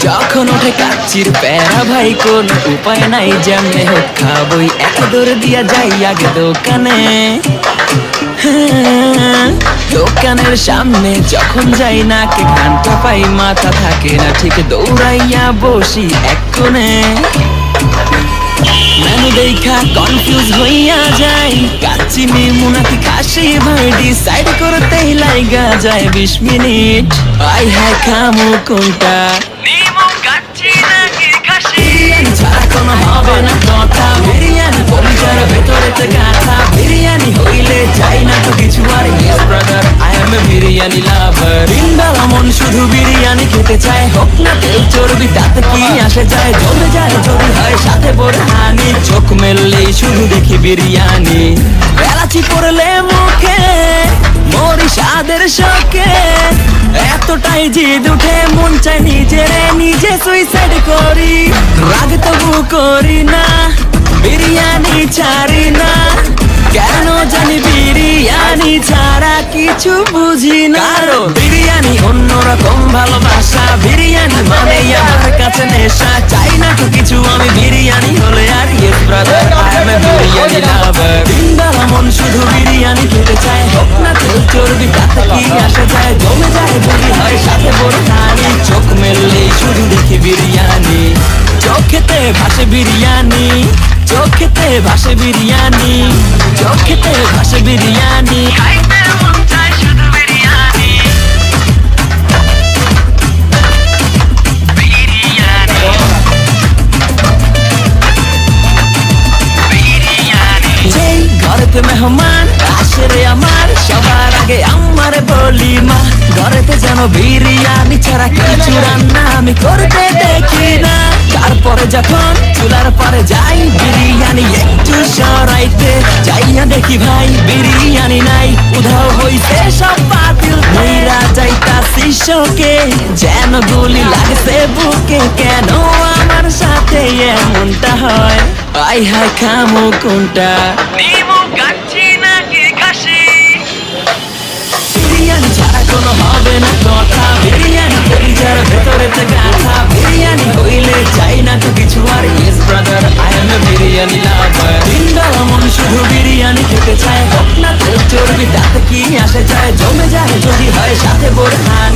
যখন ওঠে কাচ্চির প্যারা ভাই কোন উপায় নাই, যেমনে হোক খাবই, এক দৌড় দিয়া যাই আগে দোকানে। দোকানের সামনে যখন যাই না কে ঘানটা পাই, মাথা থাকে না ঠিক, দৌড়াইয়া বসি এক কোণে। মেনু দেখা কনফিউজ হইয়া যাই, কাচ্চি নিমু নাকি খাসি ভাই, ডিসাইড করতেই লাইগা যায় 20 মিনিট। আই হাই খামু কোনটা, নিমু কাচ্চি নাকি খাসি? বিরিয়ানি ছাড়া কোনো হবে না কথা, বিরিয়ানি কলিজার ভেতরেতে গাঁথা, বিরিয়ানি হইলে যাই না তো কিছু আর। Yes brother, I M A biryani লাভার। দিনবেলা মন শুধু বিরিয়ানি খেতে চায়, হোক না তেল চর্বি তাতে কি আসে যায়, জমে যায় যদি হয় সাথে বোরহানি। চোখ মেললেই শুধু দেখি বিরিয়ানি, এলাচি পড়লে মুখে মরি স্বাদের শোকে। এতটাই জিদ উঠে মন চায় নিজেরে নিজে সুইসাইড করি, রাগ তবু করি না, বিরিয়ানি ছাড়ি না। কেন জানি বিরিয়ানি ছাড়া কিছু বুঝি না, বিরিয়ানি অন্যরকম ভালোবাসা, বিরিয়ানি মানে আমার কাছে নেশা। চাই না তো কিছু আমি বিরিয়ানি হলে আর। Yes brother, I M A biryani লাভার। দিনবেলা মন শুধু বিরিয়ানি খেতে চায়, হোক না তেল চর্বি তাতে কি আসে যায়, জমে যায় যদি হয় সাথে বোরহানি। চোখ মেললেই শুধু দেখি বিরিয়ানি, চোখেতে ভাসে বিরিয়ানি, চোখেতে ভাসে বিরিয়ানি, চোখেতে ভাসে বিরিয়ানি। খাইতে মন চায় শুধু বিরিয়ানি, বিরিয়ানি, বিরিয়ানি। যেই ঘরেতে মেহমান আসে রে আমার, সবার আগে আমার বলি মা, ঘরেতে যেন বিরিয়ানি ছাড়া কিছু রান্না আমি করতে দেখি না। তারপরে যখন চুলার পরে যাই, বিরিয়ানি একটু সরাইতে যাইয়া দেখি ভাই বিরিয়ানি নাই, উধাও হইছে সব বাতিল। মেয়েরা যাইতাছি শোকে, যেন গুলি লাগছে বুকে, কেন আমার সাথে এমনটা হয়? আই হাই খামু কোনটা, নিমু কাচ্চি নাকি খাসি? বিরিয়ানি ছাড়া কোনো হবে না কথা, বিরিয়ানি কলিজার ভেতরেতে গাঁথা, বিরিয়ানি হইলে চাই না তো কিছু আর। Yes brother, I M A biryani লাভার। দিনবেলা মন শুধু বিরিয়ানি খেতে চায়, হোক না তেল চর্বি তাতে কি আসে যায়, জমে যায় যদি হয় সাথে বোরহানি।